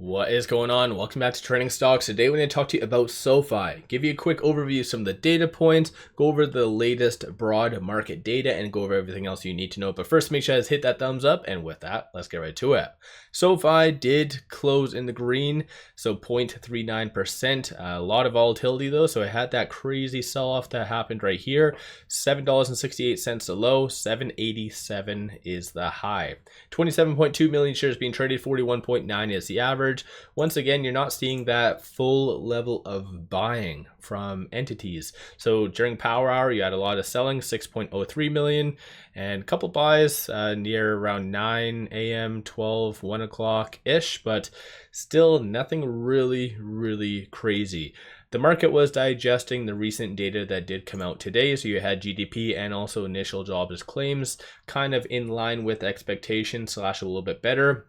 What is going on? Welcome back to Trending Stocks. Today we're going to talk to you about SoFi. Give you a quick overview of some of the data points, go over the latest broad market data, and go over everything else you need to know. But first, make sure you guys hit that thumbs up, and with that, let's get right to it. SoFi did close in the green, so 0.39%. A lot of volatility though, so it had that crazy sell-off that happened right here. $7.68 the low, $7.87 is the high. 27.2 million shares being traded, 41.9 is the average. Once again, you're not seeing that full level of buying from entities. So during power hour, you had a lot of selling, 6.03 million, and a couple buys near around 9 a.m., 12, 1 o'clock ish, but still nothing really crazy. The market was digesting the recent data that did come out today. So you had GDP and also initial jobless claims kind of in line with expectations / a little bit better.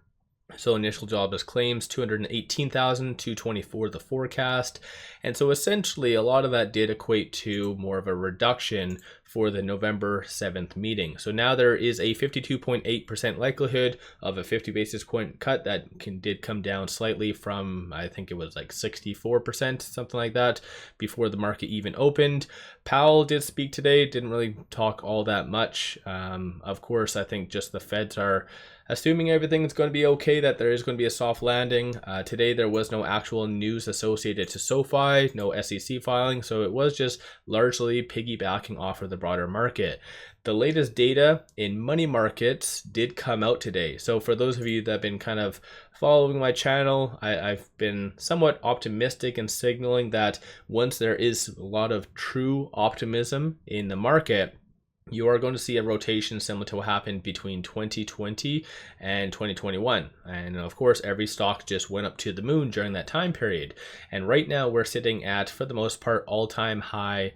So initial jobless claims, 218,000, 224 the forecast. And so essentially a lot of that did equate to more of a reduction for the November 7th meeting. So now there is a 52.8% likelihood of a 50 basis point cut that did come down slightly from, I think it was like 64%, something like that, before the market even opened. Powell did speak today, didn't really talk all that much. Of course, I think just the Feds are assuming everything's going to be okay, that there is going to be a soft landing. Today, there was no actual news associated to SoFi, no SEC filing, so it was just largely piggybacking off of the broader market. The latest data in money markets did come out today. So for those of you that have been kind of following my channel, I've been somewhat optimistic and signaling that once there is a lot of true optimism in the market, you are going to see a rotation similar to what happened between 2020 and 2021. And of course, every stock just went up to the moon during that time period. And right now we're sitting at, for the most part, all-time high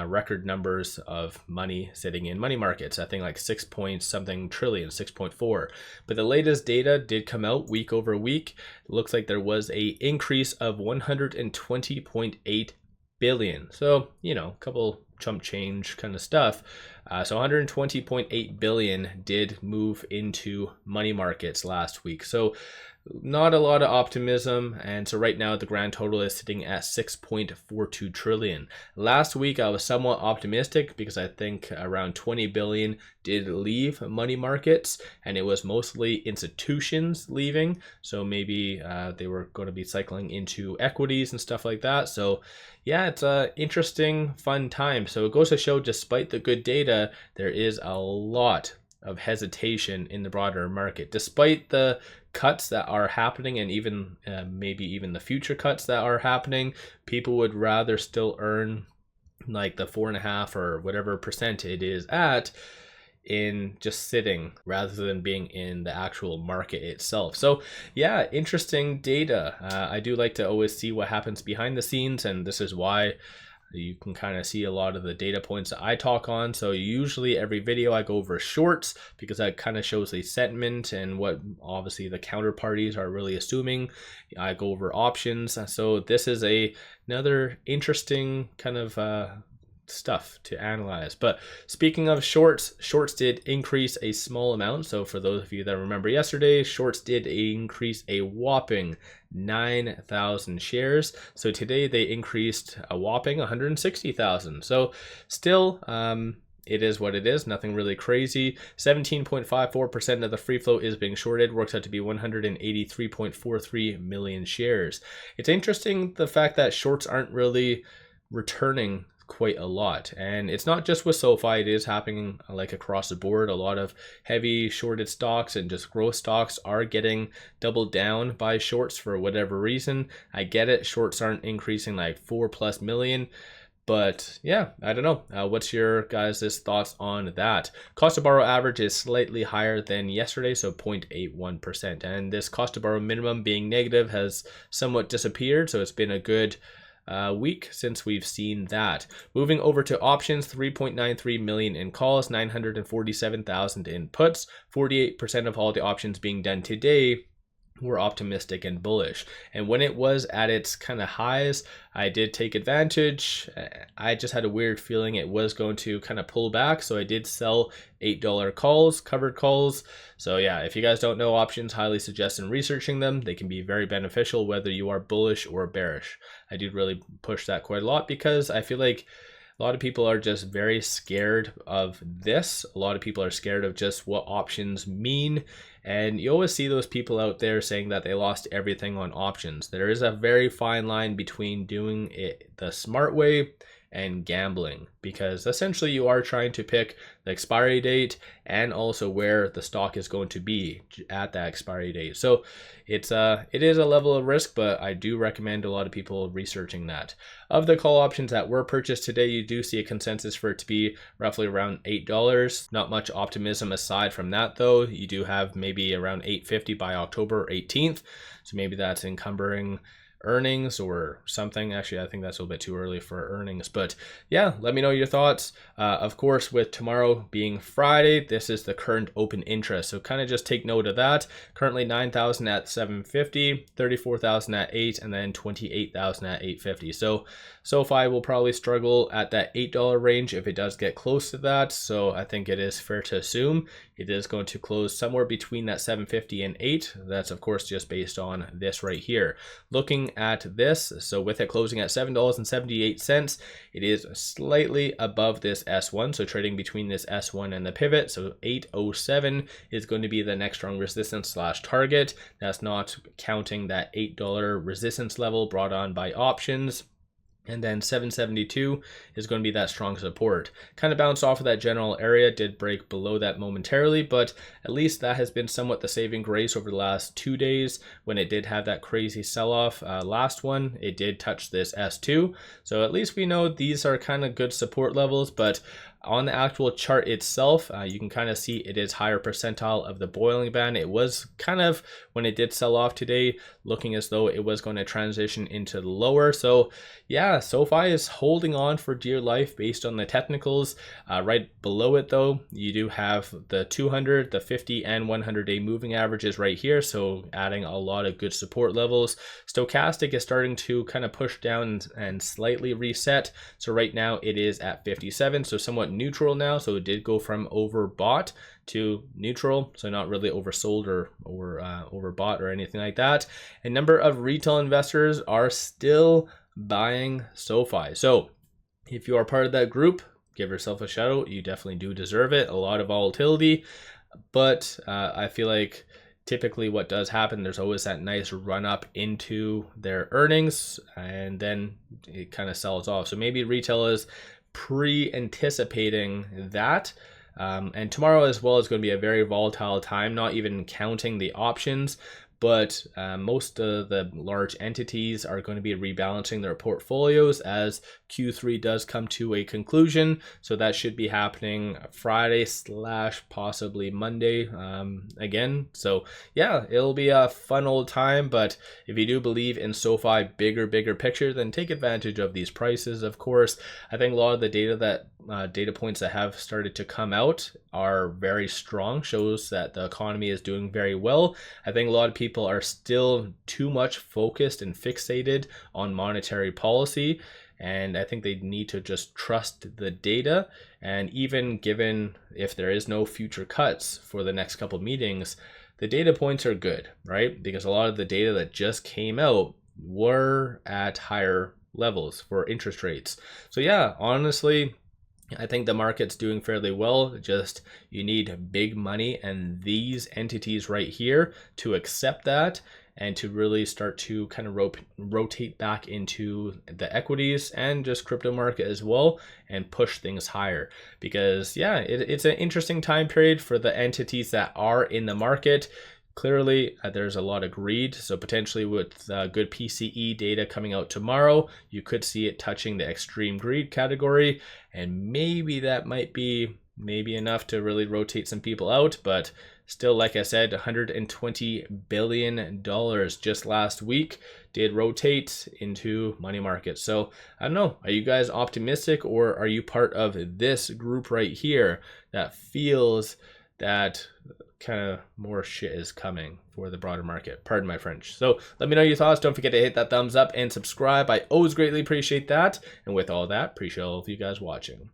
record numbers of money sitting in money markets. I think like 6 point something trillion, 6.4. But the latest data did come out week over week. It looks like there was a increase of 120.8 billion. So, you know, a couple chump change kind of stuff. So 120.8 billion did move into money markets last week. So not a lot of optimism, and so right now the grand total is sitting at 6.42 trillion. Last week I was somewhat optimistic because I think around 20 billion did leave money markets, and it was mostly institutions leaving, so maybe they were going to be cycling into equities and stuff like that. So yeah, it's a interesting, fun time. So it goes to show, despite the good data, there is a lot of hesitation in the broader market, despite the cuts that are happening, and even maybe even the future cuts that are happening. People would rather still earn like the 4.5 or whatever percent it is at in just sitting rather than being in the actual market itself. So yeah, interesting data. I do like to always see what happens behind the scenes, and this is why you can kind of see a lot of the data points that I talk on. So usually every video I go over shorts because that kind of shows the sentiment and what obviously the counterparties are really assuming. I go over options. So this is another interesting kind of stuff to analyze. But speaking of shorts did increase a small amount. So for those of you that remember yesterday, shorts did increase a whopping 9,000 shares. So today they increased a whopping 160,000. So still, it is what it is, nothing really crazy. 17.54% of the free float is being shorted, works out to be 183.43 million shares. It's interesting the fact that shorts aren't really returning quite a lot, and it's not just with SoFi, it is happening like across the board. A lot of heavy shorted stocks and just growth stocks are getting doubled down by shorts for whatever reason. I get it, shorts aren't increasing like 4+ million, but yeah, I don't know. What's your guys' thoughts on that? Cost to borrow average is slightly higher than yesterday, so 0.81%, and this cost to borrow minimum being negative has somewhat disappeared, so it's been a good week since we've seen that. Moving over to options, 3.93 million in calls, 947,000 in puts, 48% of all the options being done today were optimistic and bullish. And when it was at its kind of highs, I did take advantage. I just had a weird feeling it was going to kind of pull back, so I did sell $8 calls, covered calls. So yeah, if you guys don't know options, highly suggest in researching them. They can be very beneficial whether you are bullish or bearish. I do really push that quite a lot because I feel like a lot of people are just very scared of this. A lot of people are scared of just what options mean. And you always see those people out there saying that they lost everything on options. There is a very fine line between doing it the smart way and gambling, because essentially you are trying to pick the expiry date and also where the stock is going to be at that expiry date. So it is a level of risk, but I do recommend a lot of people researching that. Of the call options that were purchased today, you do see a consensus for it to be roughly around $8. Not much optimism aside from that though. You do have maybe around $8.50 by October 18th. So maybe that's encumbering earnings or something. Actually, I think that's a little bit too early for earnings, but yeah, let me know your thoughts. Of course, with tomorrow being Friday, this is the current open interest, so kind of just take note of that. Currently 9,000 at 750, 34,000 at 8, and then 28,000 at 850. So SoFi will probably struggle at that $8 range if it does get close to that. So I think it is fair to assume it is going to close somewhere between that 750 and 8. That's of course just based on this right here. Looking at this, so with it closing at $7.78, it is slightly above this S1, so trading between this S1 and the pivot. So 807 is going to be the next strong resistance slash target. That's not counting that $8 resistance level brought on by options. And then 772 is going to be that strong support. Kind of bounced off of that general area, did break below that momentarily, but at least that has been somewhat the saving grace over the last 2 days. When it did have that crazy sell-off last one, it did touch this S2. So at least we know these are kind of good support levels, but on the actual chart itself, you can kind of see it is higher percentile of the boiling band. It was kind of, when it did sell off today, looking as though it was going to transition into the lower. So yeah, SoFi is holding on for dear life based on the technicals. Right below it though, you do have the 200, the 50 and 100-day moving averages right here. So adding a lot of good support levels. Stochastic is starting to kind of push down and slightly reset. So right now it is at 57, so somewhat neutral now. So it did go from overbought to neutral, so not really oversold or overbought or anything like that. A number of retail investors are still buying SoFi. So if you are part of that group, give yourself a shout out. You definitely do deserve it. A lot of volatility, but I feel like typically what does happen, there's always that nice run up into their earnings and then it kind of sells off. So maybe retail is pre-anticipating that. And tomorrow as well is going to be a very volatile time, not even counting the options, but most of the large entities are going to be rebalancing their portfolios as Q3 does come to a conclusion. So that should be happening Friday / possibly Monday again. So yeah, it'll be a fun old time, but if you do believe in SoFi bigger picture, then take advantage of these prices. Of course, I think a lot of the data points that have started to come out are very strong, shows that the economy is doing very well. I think a lot of people are still too much focused and fixated on monetary policy, and I think they need to just trust the data. And even given if there is no future cuts for the next couple meetings, the data points are good, right? Because a lot of the data that just came out were at higher levels for interest rates. So yeah, honestly, I think the market's doing fairly well. Just you need big money and these entities right here to accept that and to really start to kind of rotate back into the equities and just crypto market as well and push things higher. Because yeah, it's an interesting time period for the entities that are in the market. Clearly, there's a lot of greed, so potentially with good PCE data coming out tomorrow, you could see it touching the extreme greed category, and maybe that might be enough to really rotate some people out. But still, like I said, $120 billion just last week did rotate into money markets. So I don't know, are you guys optimistic, or are you part of this group right here that feels that kind of more shit is coming for the broader market. Pardon my French. So let me know your thoughts. Don't forget to hit that thumbs up and subscribe. I always greatly appreciate that. And with all that, appreciate all of you guys watching.